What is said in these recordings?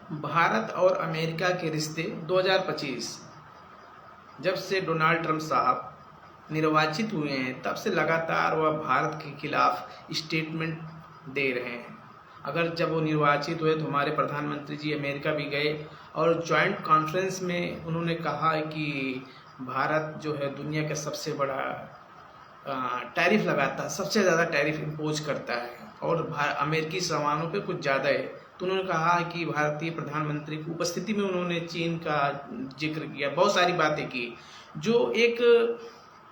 भारत और अमेरिका के रिश्ते 2025 जब से डोनाल्ड ट्रंप साहब निर्वाचित हुए हैं तब से लगातार वह भारत के खिलाफ स्टेटमेंट दे रहे हैं। अगर जब वो निर्वाचित हुए तो हमारे प्रधानमंत्री जी अमेरिका भी गए और जॉइंट कॉन्फ्रेंस में उन्होंने कहा कि भारत जो है दुनिया का सबसे बड़ा टैरिफ लगाता है, सबसे ज़्यादा टैरिफ इम्पोज करता है और अमेरिकी सामानों पे कुछ ज़्यादा है। तो उन्होंने कहा कि भारतीय प्रधानमंत्री की उपस्थिति में उन्होंने चीन का जिक्र किया, बहुत सारी बातें की जो एक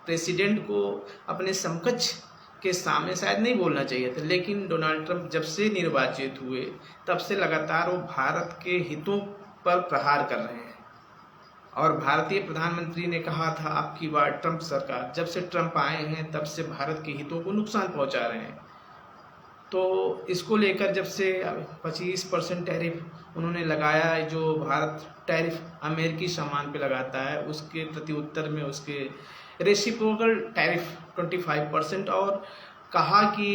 प्रेसिडेंट को अपने समकक्ष के सामने शायद नहीं बोलना चाहिए था। लेकिन डोनाल्ड ट्रंप जब से निर्वाचित हुए तब से लगातार वो भारत के हितों पर प्रहार कर रहे हैं और भारतीय प्रधानमंत्री ने कहा था आपकी बार ट्रंप सरकार जब से ट्रंप आए हैं तब से भारत के हितों को नुकसान पहुंचा रहे हैं। तो इसको लेकर जब से 25% टैरिफ उन्होंने लगाया है, जो भारत टैरिफ अमेरिकी सामान पे लगाता है उसके प्रति उत्तर में उसके रेसिप्रोकल टैरिफ 25% और कहा कि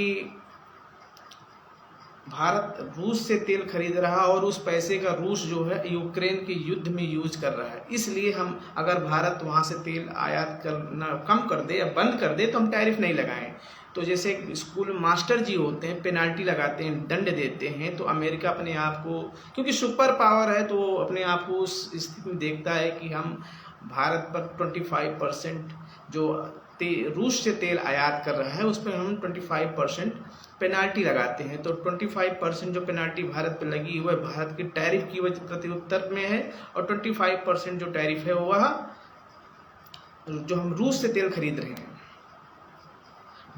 भारत रूस से तेल खरीद रहा और उस पैसे का रूस जो है यूक्रेन के युद्ध में यूज कर रहा है, इसलिए हम अगर भारत वहाँ से तेल आयात करना कम कर दे या बंद कर दे तो हम टैरिफ नहीं लगाएं। तो जैसे स्कूल मास्टर जी होते हैं, पेनाल्टी लगाते हैं, दंड देते हैं, तो अमेरिका अपने आप को, क्योंकि सुपर पावर है, तो अपने आप को उस स्थिति में देखता है कि हम भारत पर 25% जो रूस से तेल आयात कर रहा है उस पर हम 25% पेनाल्टी लगाते हैं। तो 25% जो पेनाल्टी भारत पर लगी हुई है भारत की टैरिफ की वजह प्रति उत्तर में है और 25% जो टैरिफ है वह जो हम रूस से तेल खरीद रहे हैं।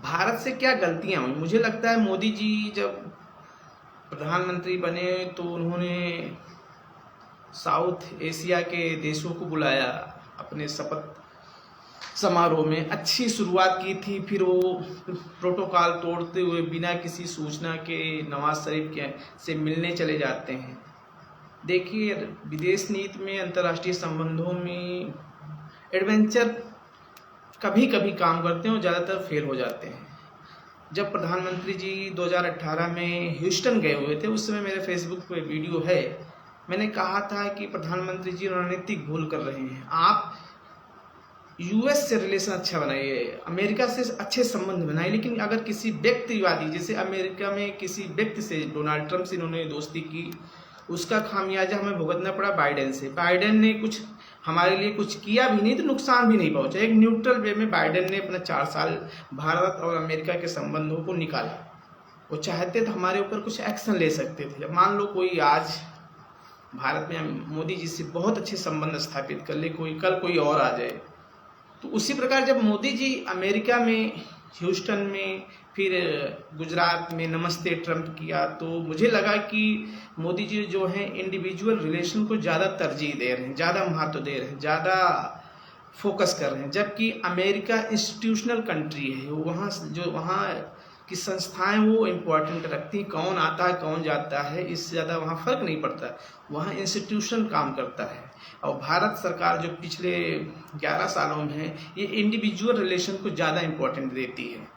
भारत से क्या गलतियां हुई? मुझे लगता है मोदी जी जब प्रधानमंत्री बने तो उन्होंने साउथ एशिया के देशों को बुलाया अपने शपथ समारोह में, अच्छी शुरुआत की थी। फिर वो प्रोटोकॉल तोड़ते हुए बिना किसी सूचना के नवाज शरीफ के से मिलने चले जाते हैं। देखिए, विदेश नीति में, अंतर्राष्ट्रीय संबंधों में एडवेंचर कभी कभी काम करते हैं और ज़्यादातर फेल हो जाते हैं। जब प्रधानमंत्री जी 2018 में ह्यूस्टन गए हुए थे उस समय मेरे फेसबुक पे वीडियो है, मैंने कहा था कि प्रधानमंत्री जी रणनीतिक भूल कर रहे हैं। आप यूएस से रिलेशन अच्छा बनाइए, अमेरिका से अच्छे संबंध बनाइए, लेकिन अगर किसी व्यक्तिवादी, जैसे अमेरिका में किसी व्यक्ति से डोनाल्ड ट्रंप से इन्होंने दोस्ती की, उसका खामियाजा हमें भुगतना पड़ा बाइडेन से। बाइडेन ने कुछ हमारे लिए कुछ किया भी नहीं तो नुकसान भी नहीं पहुंचा। एक न्यूट्रल वे में बाइडेन ने अपना 4 साल भारत और अमेरिका के संबंधों को निकाला। वो चाहते तो हमारे ऊपर कुछ एक्शन ले सकते थे। मान लो कोई आज भारत में मोदी जी से बहुत अच्छे संबंध स्थापित कर ले, कोई कल कोई और आ जाए, तो उसी प्रकार जब मोदी जी अमेरिका में ह्यूस्टन में फिर गुजरात में नमस्ते ट्रंप किया, तो मुझे लगा कि मोदी जी जो हैं इंडिविजुअल रिलेशन को ज़्यादा तरजीह दे रहे हैं, ज़्यादा महत्व दे रहे हैं, ज़्यादा फोकस कर रहे हैं। जबकि अमेरिका इंस्टीट्यूशनल कंट्री है, वहाँ की संस्थाएं वो इम्पोर्टेंट रखती हैं, कौन आता है कौन जाता है इससे ज़्यादा वहाँ फ़र्क नहीं पड़ता, वहाँ इंस्टीट्यूशन काम करता है। और भारत सरकार जो पिछले 11 सालों में है ये इंडिविजुअल रिलेशन को ज़्यादा इम्पोर्टेंट देती है।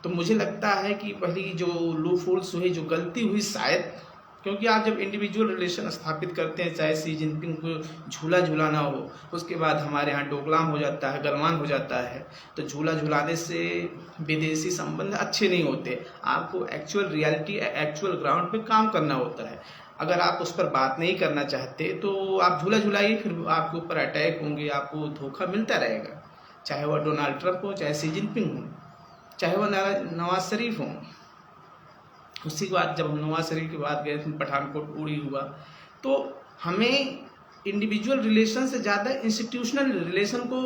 तो मुझे लगता है कि पहली जो लूपहोल्स हुई, जो गलती हुई शायद, क्योंकि आप जब इंडिविजुअल रिलेशन स्थापित करते हैं, चाहे सी जिनपिंग को झूला झूलाना हो, उसके बाद हमारे यहाँ डोकलाम हो जाता है, गलवान हो जाता है, तो झूला झूलाने से विदेशी संबंध अच्छे नहीं होते। आपको एक्चुअल रियलिटी, एक्चुअल ग्राउंड पे काम करना होता है। अगर आप उस पर बात नहीं करना चाहते तो आप झूला झूलाइए, फिर आपके ऊपर अटैक होंगे, आपको धोखा मिलता रहेगा, चाहे वह डोनाल्ड ट्रंप हो, चाहे सी जिनपिंग हो, चाहे वह नवाज शरीफ हो। उसी के बाद जब हम नवाज शरीफ की बात गए थे, पठानकोट उड़ी हुआ, तो हमें इंडिविजुअल रिलेशन से ज़्यादा इंस्टीट्यूशनल रिलेशन को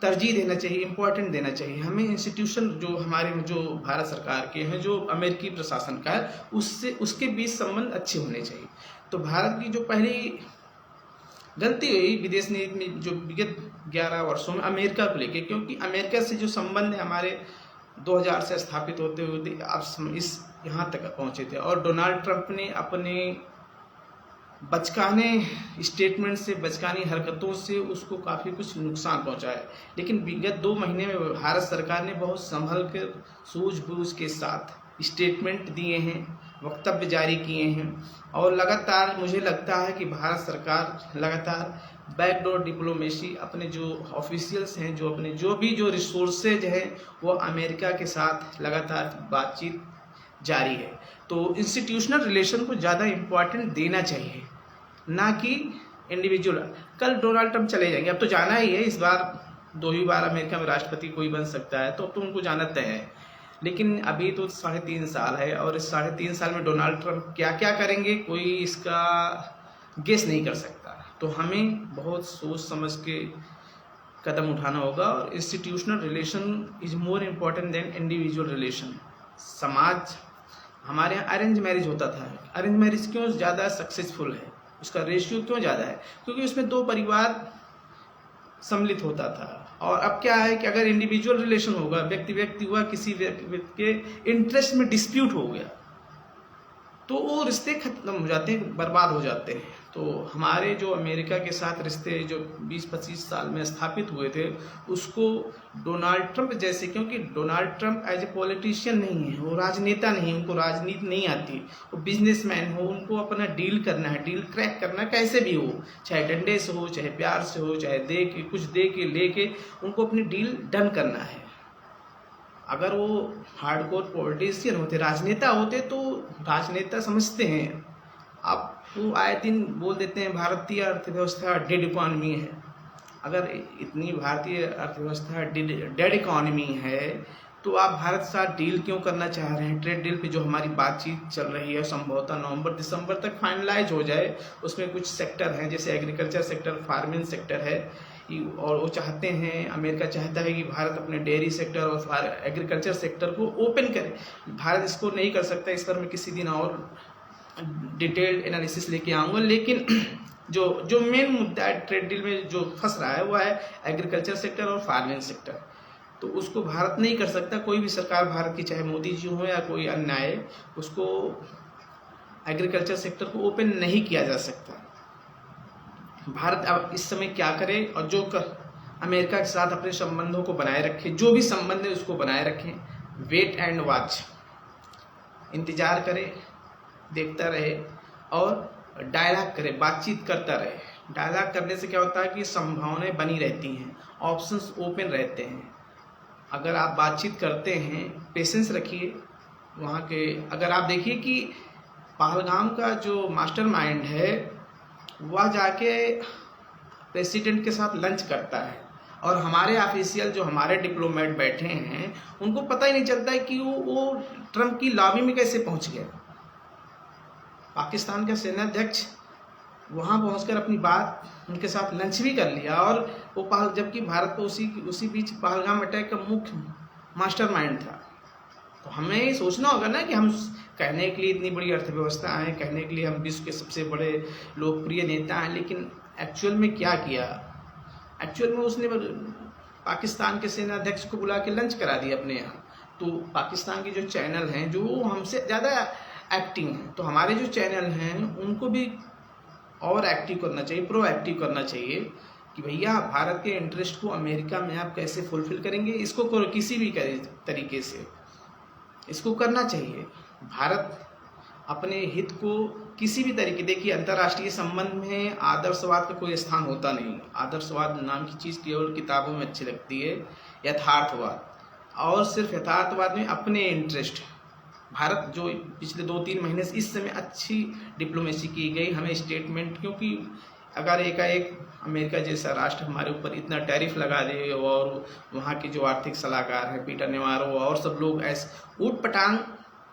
तरजीह देना चाहिए, इम्पोर्टेंट देना चाहिए। हमें इंस्टीट्यूशन जो हमारे जो भारत सरकार के हैं, जो अमेरिकी प्रशासन का है, उसके बीच संबंध अच्छे होने चाहिए। तो भारत की जो पहली गलती हुई विदेश नीति में जो विगत 11 वर्षों में अमेरिका को लेके, क्योंकि अमेरिका से जो संबंध है हमारे 2000 से स्थापित होते हुए अब इस यहाँ तक पहुँचे थे। और डोनाल्ड ट्रंप ने अपने बचकाने स्टेटमेंट से, बचकानी हरकतों से उसको काफ़ी कुछ नुकसान पहुँचा है। लेकिन विगत 2 महीने में भारत सरकार ने बहुत संभल कर सूझबूझ के साथ स्टेटमेंट दिए हैं वक्तव्य जारी किए हैं और लगातार मुझे लगता है कि भारत सरकार लगातार बैकडोर डिप्लोमेसी अपने जो ऑफिशियल्स हैं, जो भी रिसोर्सेज हैं, वो अमेरिका के साथ लगातार बातचीत जारी है। तो इंस्टीट्यूशनल रिलेशन को ज़्यादा इम्पोर्टेंट देना चाहिए, ना कि इंडिविजुअल। कल डोनाल्ड ट्रंप चले जाएंगे, अब तो जाना ही है, इस बार 2 ही बार अमेरिका में राष्ट्रपति कोई बन सकता है, तो उनको जाना तय है। लेकिन अभी तो 3.5 साल है और इस 3.5 साल में डोनाल्ड ट्रंप क्या क्या करेंगे कोई इसका गेस नहीं कर सकता। तो हमें बहुत सोच समझ के कदम उठाना होगा और institutional relation is more important than individual relation. समाज हमारे यहाँ अरेंज मैरिज होता था, अरेंज मैरिज क्यों ज़्यादा सक्सेसफुल है, उसका रेशियो क्यों ज़्यादा है, क्योंकि उसमें 2 परिवार सम्मिलित होता था। और अब क्या है कि अगर इंडिविजुअल रिलेशन होगा, व्यक्ति हुआ, किसी व्यक्ति के इंटरेस्ट में डिस्प्यूट हो गया तो वो रिश्ते खत्म हो जाते हैं, बर्बाद हो जाते हैं। तो हमारे जो अमेरिका के साथ रिश्ते जो 20-25 साल में स्थापित हुए थे, उसको डोनाल्ड ट्रंप जैसे, क्योंकि Donald Trump as a politician नहीं है, वो राजनेता नहीं, उनको राजनीति नहीं आती, वो बिजनेसमैन हो, उनको अपना डील करना है, डील क्रैक करना है, कैसे भी हो, चाहे डंडे से हो, चाहे प्यार से हो, चाहे कुछ दे के लेके उनको अपनी डील डन करना है। अगर वो हार्डकोर पॉलिटिशियन होते, राजनेता होते, तो राजनेता समझते हैं। आप वो आए दिन बोल देते हैं भारतीय अर्थव्यवस्था डेड इकोनॉमी है। अगर इतनी भारतीय अर्थव्यवस्था डेड इकोनॉमी है तो आप भारत के साथ डील क्यों करना चाह रहे हैं? ट्रेड डील पे जो हमारी बातचीत चल रही है संभवतः नवंबर-दिसंबर तक फाइनलाइज हो जाए। उसमें कुछ सेक्टर हैं जैसे एग्रीकल्चर सेक्टर, फार्मिंग सेक्टर है, और वो चाहते हैं, अमेरिका चाहता है कि भारत अपने डेयरी सेक्टर और एग्रीकल्चर सेक्टर को ओपन करे। भारत इसको नहीं कर सकता, इस पर मैं किसी दिन और डिटेल्ड एनालिसिस लेके आऊँगा। लेकिन जो मेन मुद्दा है ट्रेड डील में जो फंस रहा है वो है एग्रीकल्चर सेक्टर और फार्मिंग सेक्टर। तो उसको भारत नहीं कर सकता, कोई भी सरकार भारत की, चाहे मोदी जी हो या कोई अन्य आए, उसको एग्रीकल्चर सेक्टर को ओपन नहीं किया जा सकता। भारत अब इस समय क्या करे और अमेरिका के साथ अपने संबंधों को बनाए रखे, जो भी संबंध है उसको बनाए रखें, वेट एंड वॉच, इंतजार करे, देखता रहे और डायलॉग करे, बातचीत करता रहे। डायलॉग करने से क्या होता है कि संभावनाएं बनी रहती हैं, ऑप्शंस ओपन रहते हैं। अगर आप बातचीत करते हैं, पेशेंस रखिए वहाँ के। अगर आप देखिए कि पहलगाम का जो मास्टरमाइंड है वह जाके प्रेसिडेंट के साथ लंच करता है और हमारे ऑफिशियल जो हमारे डिप्लोमेट बैठे हैं उनको पता ही नहीं चलता है कि वो ट्रंप की लॉबी में कैसे पहुंच गया। पाकिस्तान का सेनाध्यक्ष वहां पहुंचकर अपनी बात उनके साथ लंच भी कर लिया और वो जबकि भारत को उसी बीच पहलगाम अटैक का मुख्य मास्टरमाइंड था। तो हमें सोचना होगा ना कि हम कहने के लिए इतनी बड़ी अर्थव्यवस्था है, कहने के लिए हम विश्व के सबसे बड़े लोकप्रिय नेता हैं, लेकिन एक्चुअल में क्या किया? एक्चुअल में उसने पाकिस्तान के सेनाध्यक्ष को बुला के लंच करा दिया अपने यहाँ। तो पाकिस्तान के जो चैनल हैं जो हमसे ज़्यादा एक्टिव हैं, तो हमारे जो चैनल हैं उनको भी और एक्टिव करना चाहिए, प्रोएक्टिव करना चाहिए कि भैया भारत के इंटरेस्ट को अमेरिका में आप कैसे फुलफिल करेंगे, इसको किसी भी तरीके से इसको करना चाहिए। भारत अपने हित को किसी भी तरीके, देखिए अंतर्राष्ट्रीय संबंध में आदर्शवाद का कोई स्थान होता नहीं। आदर्शवाद नाम की चीज़ केवल किताबों में अच्छी लगती है। यथार्थवाद, और सिर्फ यथार्थवाद में अपने इंटरेस्ट। भारत जो पिछले 2-3 महीने से इस समय अच्छी डिप्लोमेसी की गई, हमें स्टेटमेंट, क्योंकि अगर एकाएक अमेरिका जैसा राष्ट्र हमारे ऊपर इतना टैरिफ लगा दे और वहाँ के जो आर्थिक सलाहकार हैं पीटर नेवारो और सब लोग ऐसे ऊटपटांग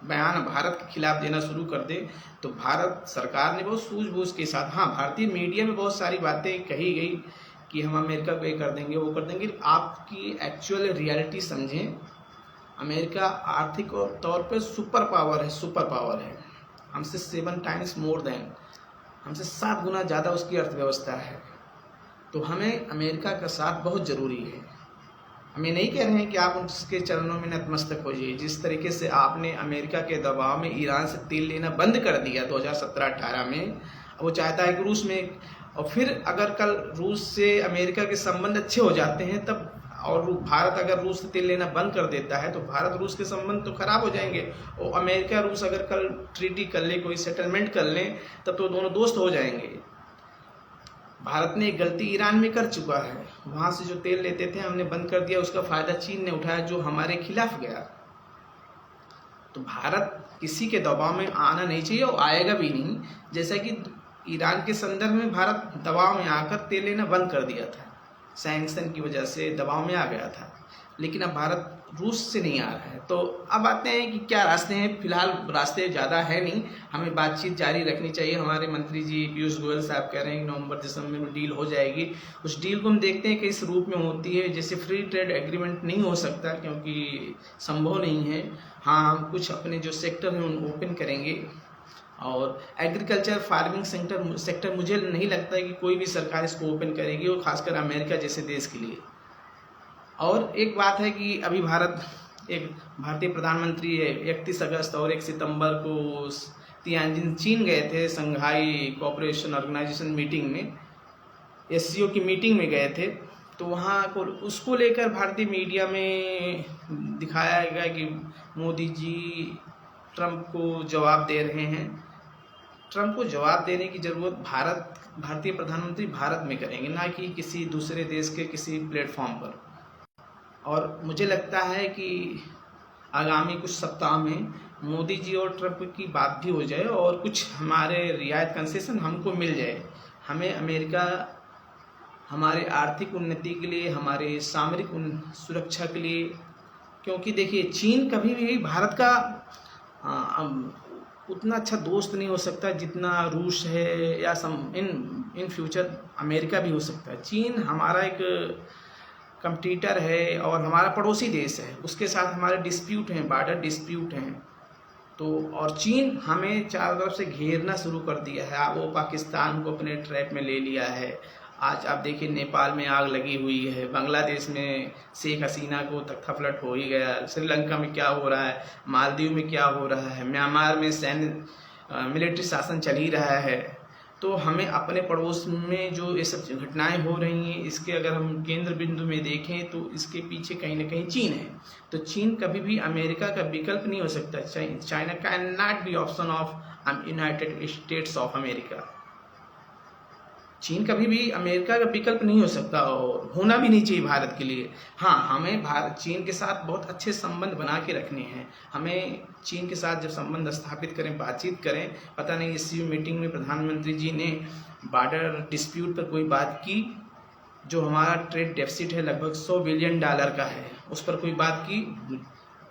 बयान भारत के खिलाफ देना शुरू कर दे, तो भारत सरकार ने बहुत सूझबूझ के साथ, हाँ भारतीय मीडिया में बहुत सारी बातें कही गई कि हम अमेरिका को ये कर देंगे वो कर देंगे, आपकी एक्चुअल रियलिटी समझें। अमेरिका आर्थिक तौर पर सुपर पावर है, हमसे 7 टाइम्स मोर देन, हमसे 7 गुना ज़्यादा उसकी अर्थव्यवस्था है। तो हमें अमेरिका का साथ बहुत ज़रूरी है। हम ये नहीं कह रहे हैं कि आप उसके चरणों में नतमस्तक हो जाइए। जिस तरीके से आपने अमेरिका के दबाव में ईरान से तेल लेना बंद कर दिया 2017-18 में, वो चाहता है कि रूस में, और फिर अगर कल रूस से अमेरिका के संबंध अच्छे हो जाते हैं तब और भारत अगर रूस से तेल लेना बंद कर देता है तो भारत रूस के संबंध तो खराब हो जाएंगे। और अमेरिका रूस अगर कल ट्रीटी कर ले, कोई सेटलमेंट कर लें, तब तो दोनों दोस्त हो जाएंगे। भारत ने एक गलती ईरान में कर चुका है, वहाँ से जो तेल लेते थे हमने बंद कर दिया, उसका फायदा चीन ने उठाया जो हमारे खिलाफ गया। तो भारत किसी के दबाव में आना नहीं चाहिए और आएगा भी नहीं। जैसा कि ईरान के संदर्भ में भारत दबाव में आकर तेल लेना बंद कर दिया था, सैंक्शन की वजह से दबाव में आ गया था, लेकिन अब भारत रूस से नहीं आ रहा है। तो अब आते हैं कि क्या रास्ते हैं। फिलहाल रास्ते ज़्यादा है नहीं, हमें बातचीत जारी रखनी चाहिए। हमारे मंत्री जी पीयूष गोयल साहब कह रहे हैं कि नवंबर दिसंबर में डील हो जाएगी। उस डील को हम देखते हैं किस रूप में होती है। जैसे फ्री ट्रेड एग्रीमेंट नहीं हो सकता क्योंकि संभव नहीं है। हाँ, हम कुछ अपने जो सेक्टर हैं उन ओपन करेंगे, और एग्रीकल्चर फार्मिंग सेक्टर मुझे नहीं लगता है कि कोई भी सरकार इसको ओपन करेगी, और खासकर अमेरिका जैसे देश के लिए। और एक बात है कि अभी भारतीय प्रधानमंत्री 31 अगस्त और 1 सितंबर को तियानजिन चीन गए थे, संघाई कोऑपरेशन ऑर्गेनाइजेशन मीटिंग में, एससीओ की मीटिंग में गए थे। तो वहाँ को उसको लेकर भारतीय मीडिया में दिखाया गया कि मोदी जी ट्रंप को जवाब दे रहे हैं। ट्रंप को जवाब देने की ज़रूरत भारतीय प्रधानमंत्री भारत में करेंगे, ना कि किसी दूसरे देश के किसी प्लेटफॉर्म पर। और मुझे लगता है कि आगामी कुछ सप्ताह में मोदी जी और ट्रंप की बात भी हो जाए और कुछ हमारे रियायत कंसेशन हमको मिल जाए। हमें अमेरिका हमारे आर्थिक उन्नति के लिए, हमारे सामरिक सुरक्षा के लिए, क्योंकि देखिए चीन कभी भी भारत का उतना अच्छा दोस्त नहीं हो सकता जितना रूस है, या इन फ्यूचर अमेरिका भी हो सकता है। चीन हमारा एक कंपटीटर है और हमारा पड़ोसी देश है, उसके साथ हमारे डिस्प्यूट हैं, बॉर्डर डिस्प्यूट हैं। तो और चीन हमें चारों तरफ से घेरना शुरू कर दिया है। वो पाकिस्तान को अपने ट्रैप में ले लिया है। आज आप देखिए नेपाल में आग लगी हुई है, बांग्लादेश में शेख हसीना को तख्तापलट हो ही गया, श्रीलंका में क्या हो रहा है, मालदीव में क्या हो रहा है, म्यांमार में मिलिट्री शासन चल ही रहा है। तो हमें अपने पड़ोस में जो ये सब घटनाएं हो रही हैं, इसके अगर हम केंद्र बिंदु में देखें तो इसके पीछे कहीं ना कहीं चीन है। तो चीन कभी भी अमेरिका का विकल्प नहीं हो सकता। China can not be option of United states of America. चीन कभी भी अमेरिका का विकल्प नहीं हो सकता और होना भी नहीं चाहिए भारत के लिए। हाँ, हमें चीन के साथ बहुत अच्छे संबंध बना के रखने हैं। हमें चीन के साथ जब संबंध स्थापित करें, बातचीत करें, पता नहीं एससीओ मीटिंग में प्रधानमंत्री जी ने बॉर्डर डिस्प्यूट पर कोई बात की, जो हमारा ट्रेड डेफिसिट है लगभग $100 बिलियन का है, उस पर कोई बात की,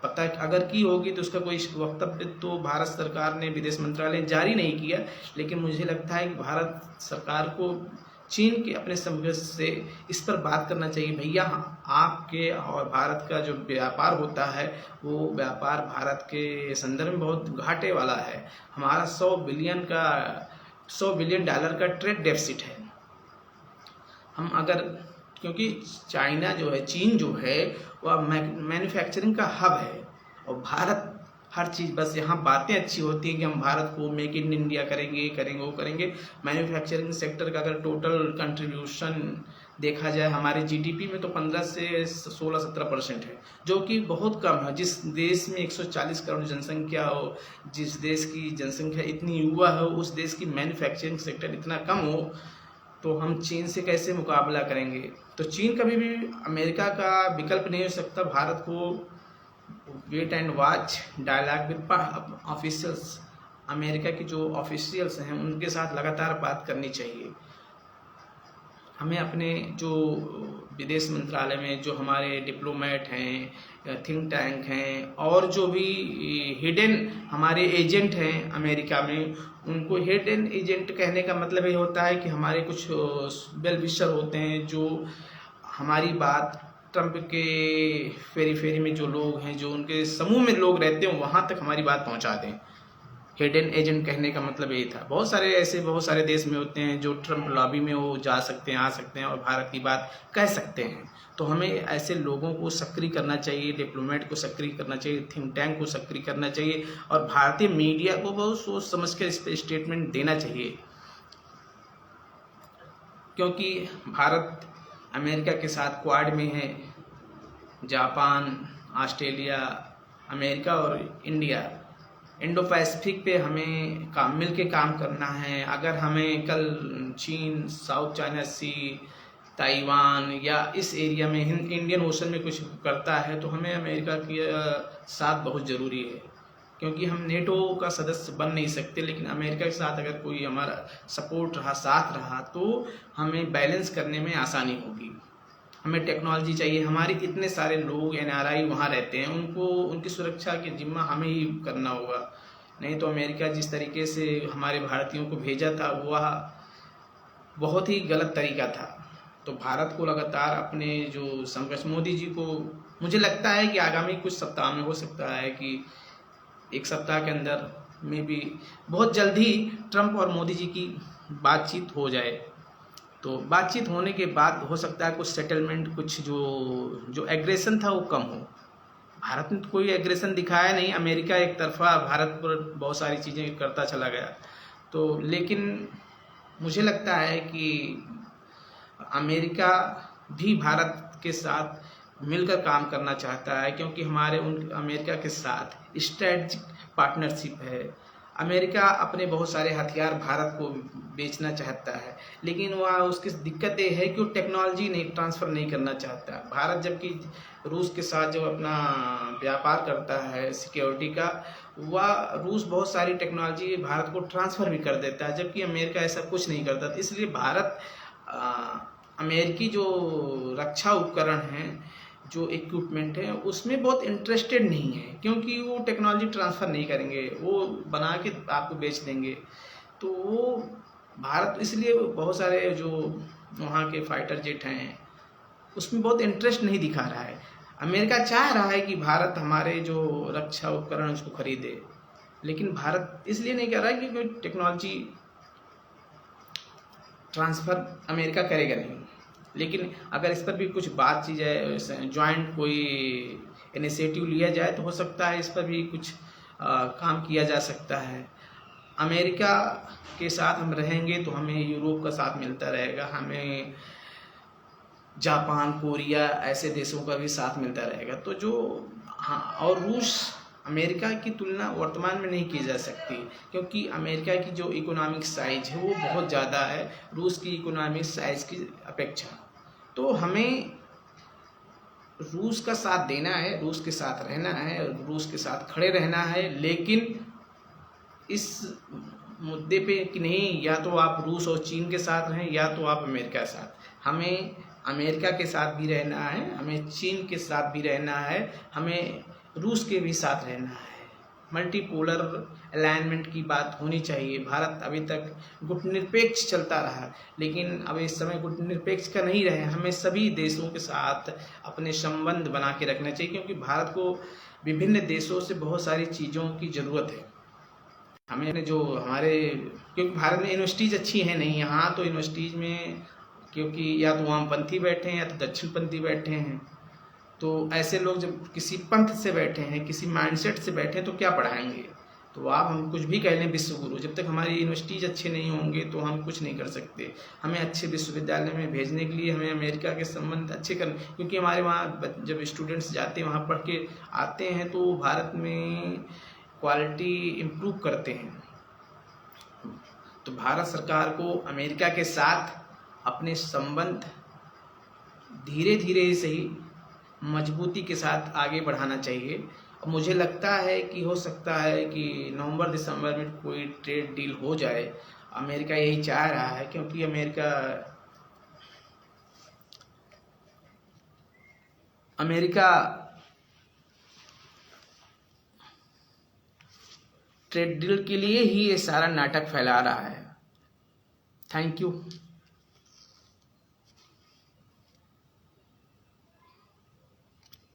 पता अगर की होगी तो उसका कोई वक्तव्य तो भारत सरकार ने विदेश मंत्रालय जारी नहीं किया। लेकिन मुझे लगता है कि भारत सरकार को चीन के अपने समझ से इस पर बात करना चाहिए। भैया, आपके और भारत का जो व्यापार होता है वो व्यापार भारत के संदर्भ में बहुत घाटे वाला है। हमारा $100 बिलियन का ट्रेड डेफिसिट है। हम अगर, क्योंकि चाइना जो है, चीन जो है वह मैन्युफैक्चरिंग का हब है, और भारत हर चीज़, बस यहाँ बातें अच्छी होती हैं कि हम भारत को मेक इन इंडिया करेंगे, वो करेंगे। मैन्युफैक्चरिंग सेक्टर का अगर टोटल कंट्रीब्यूशन देखा जाए हमारे जीडीपी में तो 15 से 16-17% है, जो कि बहुत कम है। जिस देश में 140 करोड़ जनसंख्या हो, जिस देश की जनसंख्या इतनी युवा हो, उस देश की मैन्युफैक्चरिंग सेक्टर इतना कम हो, तो हम चीन से कैसे मुकाबला करेंगे। तो चीन कभी भी अमेरिका का विकल्प नहीं हो सकता। भारत को wait and watch dialogue with officials, America की जो ऑफिशियल्स हैं उनके साथ लगातार बात करनी चाहिए। हमें अपने जो विदेश मंत्रालय में जो हमारे डिप्लोमेट हैं, थिंक टैंक हैं, और जो भी हिडन हमारे एजेंट हैं अमेरिका में, उनको हिडन एजेंट कहने का मतलब ये होता है कि हमारे कुछ वेल विशर होते हैं जो हमारी बात ट्रंप के फेरी में जो लोग हैं, जो उनके समूह में लोग रहते हैं, वहाँ तक हमारी बात पहुँचा दें। हिडन एजेंट कहने का मतलब यही था। बहुत सारे देश में होते हैं जो ट्रंप लॉबी में वो जा सकते हैं, आ सकते हैं और भारत की बात कह सकते हैं। तो हमें ऐसे लोगों को सक्रिय करना चाहिए, डिप्लोमेट को सक्रिय करना चाहिए, थिंक टैंक को सक्रिय करना चाहिए, और भारतीय मीडिया को बहुत सोच समझ कर इस पर स्टेटमेंट देना चाहिए। क्योंकि भारत अमेरिका के साथ क्वाड में है, जापान, ऑस्ट्रेलिया, अमेरिका और इंडिया, इंडो पैसिफिक पे हमें मिल के काम करना है। अगर हमें कल चीन, साउथ चाइना सी, ताइवान या इस एरिया में इंडियन ओशन में कुछ करता है तो हमें अमेरिका के साथ बहुत ज़रूरी है, क्योंकि हम नेटो का सदस्य बन नहीं सकते, लेकिन अमेरिका के साथ अगर कोई हमारा सपोर्ट रहा, साथ रहा, तो हमें बैलेंस करने में आसानी होगी। हमें टेक्नोलॉजी चाहिए, हमारे इतने सारे लोग NRI वहाँ रहते हैं, उनको उनकी सुरक्षा की जिम्मा हमें ही करना होगा। नहीं तो अमेरिका जिस तरीके से हमारे भारतीयों को भेजा था वह बहुत ही गलत तरीका था। तो भारत को लगातार अपने जो संघर्ष, मोदी जी को मुझे लगता है कि आगामी कुछ सप्ताह में, हो सकता है कि एक सप्ताह के अंदर में भी, बहुत जल्द ही ट्रंप और मोदी जी की बातचीत हो जाए। तो बातचीत होने के बाद हो सकता है कुछ सेटलमेंट, कुछ जो एग्रेशन था वो कम हो। भारत ने तो कोई एग्रेशन दिखाया नहीं, अमेरिका एक तरफा भारत पर बहुत सारी चीज़ें करता चला गया। तो लेकिन मुझे लगता है कि अमेरिका भी भारत के साथ मिलकर काम करना चाहता है, क्योंकि हमारे अमेरिका के साथ स्ट्रेटजिक पार्टनरशिप है। अमेरिका अपने बहुत सारे हथियार भारत को बेचना चाहता है, लेकिन वह उसकी दिक्कत ये है कि वो टेक्नोलॉजी नहीं ट्रांसफ़र नहीं करना चाहता। भारत जबकि रूस के साथ जो अपना व्यापार करता है सिक्योरिटी का, वह रूस बहुत सारी टेक्नोलॉजी भारत को ट्रांसफ़र भी कर देता है, जबकि अमेरिका ऐसा कुछ नहीं करता। इसलिए भारत अमेरिकी जो रक्षा उपकरण हैं, जो इक्विपमेंट है, उसमें बहुत इंटरेस्टेड नहीं है, क्योंकि वो टेक्नोलॉजी ट्रांसफ़र नहीं करेंगे, वो बना के आपको बेच देंगे। तो वो भारत इसलिए बहुत सारे जो वहाँ के फाइटर जेट हैं उसमें बहुत इंटरेस्ट नहीं दिखा रहा है। अमेरिका चाह रहा है कि भारत हमारे जो रक्षा उपकरण उसको खरीदे, लेकिन भारत इसलिए नहीं कर रहा है क्योंकि टेक्नोलॉजी ट्रांसफ़र अमेरिका करेगा नहीं। लेकिन अगर इस पर भी कुछ बात की जाए, जॉइंट कोई इनिशिएटिव लिया जाए, तो हो सकता है इस पर भी कुछ काम किया जा सकता है। अमेरिका के साथ हम रहेंगे तो हमें यूरोप का साथ मिलता रहेगा, हमें जापान, कोरिया ऐसे देशों का भी साथ मिलता रहेगा। तो जो और रूस अमेरिका की तुलना वर्तमान में नहीं की जा सकती, क्योंकि अमेरिका की जो इकोनॉमिक साइज है वो बहुत ज़्यादा है रूस की इकोनॉमिक साइज की अपेक्षा। तो हमें रूस का साथ देना है, रूस के साथ रहना है, रूस के साथ खड़े रहना है, लेकिन इस मुद्दे पे कि नहीं, या तो आप रूस और चीन के साथ रहें या तो आप अमेरिका के साथ। हमें अमेरिका के साथ भी रहना है, हमें चीन के साथ भी रहना है, हमें रूस के भी साथ रहना है। मल्टीपोलर अलाइनमेंट की बात होनी चाहिए। भारत अभी तक गुटनिरपेक्ष चलता रहा, लेकिन अब इस समय गुटनिरपेक्ष का नहीं रहे। हमें सभी देशों के साथ अपने संबंध बना के रखना चाहिए, क्योंकि भारत को विभिन्न देशों से बहुत सारी चीज़ों की ज़रूरत है। हमें जो हमारे, क्योंकि भारत में यूनिवर्सिटीज़ अच्छी हैं नहीं, यहाँ तो यूनिवर्सिटीज़ में क्योंकि या तो वामपंथी बैठे हैं या तो दक्षिणपंथी बैठे हैं। तो ऐसे लोग जब किसी पंथ से बैठे हैं, किसी माइंडसेट से बैठे हैं, तो क्या पढ़ाएंगे। तो आप हम कुछ भी कह लें विश्व गुरु, जब तक हमारी यूनिवर्सिटीज़ अच्छे नहीं होंगे तो हम कुछ नहीं कर सकते। हमें अच्छे विश्वविद्यालय में भेजने के लिए हमें अमेरिका के संबंध अच्छे करने, क्योंकि हमारे वहाँ जब स्टूडेंट्स जाते हैं, वहाँ पढ़ के आते हैं, तो भारत में क्वालिटी इम्प्रूव करते हैं। तो भारत सरकार को अमेरिका के साथ अपने संबंध धीरे धीरे ही सही मजबूती के साथ आगे बढ़ाना चाहिए। मुझे लगता है कि हो सकता है कि नवंबर-दिसंबर में कोई ट्रेड डील हो जाए। अमेरिका यही चाह रहा है, क्योंकि अमेरिका ट्रेड डील के लिए ही ये सारा नाटक फैला रहा है। Thank you.